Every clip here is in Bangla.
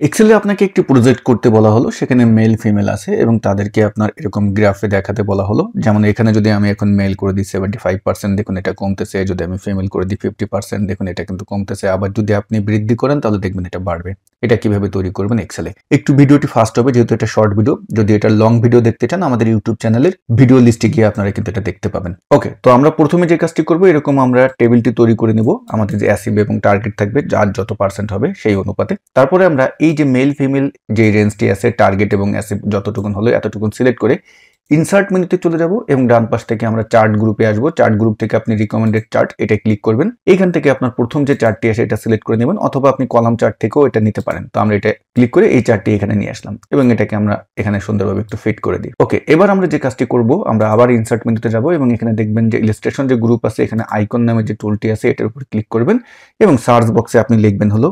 এক্সেলে আপনাকে একটি প্রজেক্ট করতে বলা হলো, সেখানে মেল ফিমেল আছে এবং তাদেরকে আপনার এরকম গ্রাফে দেখাতে বলা হলো। যেমন এখানে যদি আমি এখন মেল করে দিই 75% দেখুন এটা কমতেছে, যদি আমি ফিমেল করে দিই 50% দেখুন এটা কিন্তু কমতেছে। আবার যদি আপনি বৃদ্ধি করেন তাহলে দেখবেন এটা বাড়বে। এটা কিভাবে তৈরি করবেন এক্সেলে? একটু ভিডিওটি ফাস্ট হবে যেহেতু এটা শর্ট ভিডিও। যদি এটা লং ভিডিও দেখতে চান আমাদের ইউটিউব চ্যানেলের ভিডিও লিস্টে গিয়ে আপনারা কিন্তু এটা দেখতে পাবেন। ওকে, তো আমরা প্রথমে যে কাজটি করব, এরকম আমরা টেবিলটি তৈরি করে নিব। আমাদের যে অ্যাসিভ এবং টার্গেট থাকবে, যার যত পার্সেন্ট হবে সেই অনুপাতে। তারপরে আমরা এই যে মেল ফিমেল যে রেঞ্জটি আছে, টার্গেট এবং অ্যাসিভ যতটুকুন হলো এতটুকুন সিলেক্ট করে ইনসার্ট মেনুতে চলে যাব এবং ডান পাশ থেকে আমরা চার্ট গ্রুপে আসবো। চার্ট গ্রুপ থেকে আপনি রিকমেন্ডেড চার্ট এটা ক্লিক করবেন। এখান থেকে আপনার প্রথম যে চার্টটি আছে এটা সিলেক্ট করে নেবেন, অথবা আপনি কলাম চার্ট থেকেও এটা নিতে পারেন। তো আমরা এটা ক্লিক করে এই চার্টটি এখানে নিয়ে আসলাম এবং এটাকে আমরা এখানে সুন্দরভাবে একটু ফিট করে দিই। ওকে, এবার আমরা যে কাজটি করব, আমরা আবার ইনসার্ট মেনুতে যাব এবং এখানে দেখবেন যে ইলাস্ট্রেশন যে গ্রুপ আছে, এখানে আইকন নামে যে টুলটি আছে এটার উপর ক্লিক করবেন এবং সার্চ বক্সে আপনি লিখবেন হলো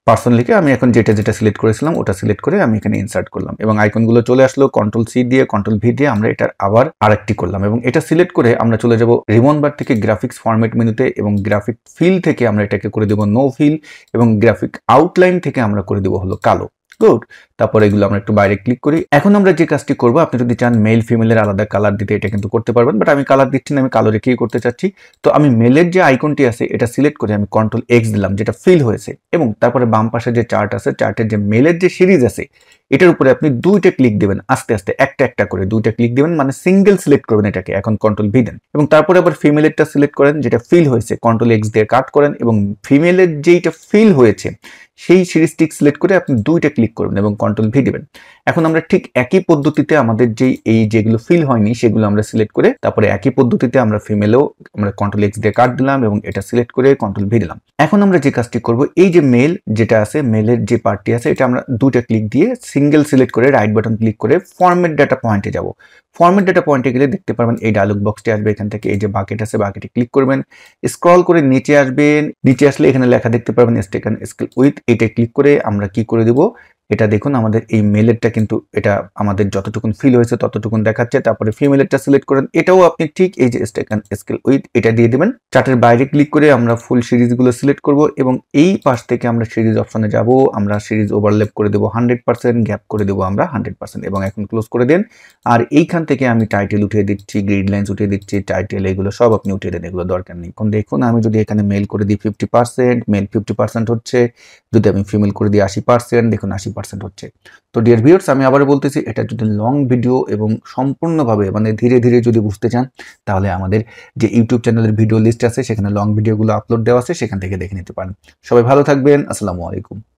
পার্সন লিখে আমি এখন যেটা সিলেক্ট করেছিলাম ওটা সিলেক্ট করে আমি এখানে ইনসার্ট করলাম এবং আইকনগুলো চলে আসলো। কন্ট্রোল সি দিয়ে কন্ট্রোল ভি দিয়ে আমরা এটার আবার আরেকটি করলাম এবং এটা সিলেক্ট করে আমরা চলে যাব রিবন বার থেকে গ্রাফিক্স ফরম্যাট মেনুতে এবং গ্রাফিক ফিল থেকে আমরা এটাকে করে দেব নো ফিল এবং গ্রাফিক আউটলাইন থেকে আমরা করে দেব হলো কালো। গুড। তারপর এগুলো আমরা একটু বাইরে ক্লিক করি। এখন আমরা যে কাজটি করব, আপনি যদি চান মেল ফিমেলের আলাদা কালার দিতে এটা কিন্তু করতে পারবেন, বাট আমি কালার দিচ্ছি না, আমি কালো রেখেই করতে চাচ্ছি। তো আমি মেলের যে আইকনটি আছে এটা সিলেক্ট করে আমি কন্ট্রোল এক্স দিলাম, যেটা ফিল হয়েছে, এবং তারপরে বাম পাশে যে চার্ট আছে, চার্টের যে মেলের যে সিরিজ আছে এটার উপরে আপনি দুইটা ক্লিক দিবেন, আস্তে আস্তে একটা একটা করে দুইটা ক্লিক দিবেন, মানে সিঙ্গেল সিলেক্ট করবেন এটাকে। এখন কন্ট্রোল ভি দেন এবং তারপরে আবার ফিমেলেরটা সিলেক্ট করেন, যেটা ফিল হয়েছে, কন্ট্রোল এক্স দিয়ে কাট করেন এবং ফিমেলের যেইটা ফিল হয়েছে সেই সিরিজটি সিলেক্ট করে আপনি দুইটা ক্লিক করবেন এবং কন্ট্রোল ভি দিবেন। এখন আমরা ঠিক একই পদ্ধতিতে আমাদের যেগুলো ফিল হয়নি সেগুলো আমরা সিলেক্ট করে তারপরে একই পদ্ধতিতে আমরা ফিমেলেও আমরা কন্ট্রোল এক্স দিয়ে কাট দিলাম এবং এটা সিলেক্ট করে কন্ট্রোল ভি দিলাম। এখন আমরা যে কাজটি করব, এই যে মেল যেটা আছে, মেলের যে পার্টটি আছে, এটা আমরা দুইটা ক্লিক দিয়ে সিঙ্গেল সিলেক্ট করে রাইট বাটন ক্লিক করে ফরম্যাট ডাটা পয়েন্টে যাব। ফরম্যাট ডাটা পয়েন্টে গেলে দেখতে পারবেন এই ডায়লগ বক্সটি আসবে, এখান থেকে এই যে বাকেট আছে বাকেটে ক্লিক করবেন, স্ক্রল করে নিচে আসবেন, নিচে আসলে এখানে লেখা দেখতে পারবেন স্টেক স্কেল উইথ, এটা ক্লিক করে আমরা কি করে দেব, এটা দেখুন আমাদের এই মেলেরটা কিন্তু এটা আমাদের যতটুকুন ফিল হয়েছে ততটুকুন দেখাচ্ছে। তারপরে ফিমেলেরটা সিলেক্ট করেন, এটাও আপনি ঠিক এই যে স্টেক স্কেল উইথ এটা দিয়ে দিবেন। চার্টের বাইরে ক্লিক করে আমরা ফুল সিরিজগুলো সিলেক্ট করব এবং এই পাশ থেকে আমরা সিরিজ অপশনে যাব, আমরা সিরিজ ওভারল্যাপ করে দেবো 100%, গ্যাপ করে দেবো আমরা 100% এবং এখন ক্লোজ করে দেন। আর এইখান থেকে আমি টাইটেল উঠিয়ে দিচ্ছি, গ্রিড লাইন্স উঠিয়ে দিচ্ছি, টাইটেল এগুলো সব আপনি উঠিয়ে দেন, এগুলো দরকার নেই। এখন দেখুন আমি যদি এখানে মেল করে দিই 50%, মেল 50% হচ্ছে, যদি আমি ফিমেল করে দিই 80%, দেখুন 80% হচ্ছে। তো ডিয়ার ভিউয়ার্স, আমি আবার বলতেছি, এটা যদি লং ভিডিও এবং সম্পূর্ণভাবে মানে ধীরে ধীরে যদি বুঝতে চান তাহলে আমাদের যে ইউটিউব চ্যানেলের ভিডিও লিস্ট আছে সেখানে লং ভিডিওগুলো আপলোড দেওয়া আছে, সেখান থেকে দেখে নিতে পারেন। সবাই ভালো থাকবেন, আসসালামু আলাইকুম।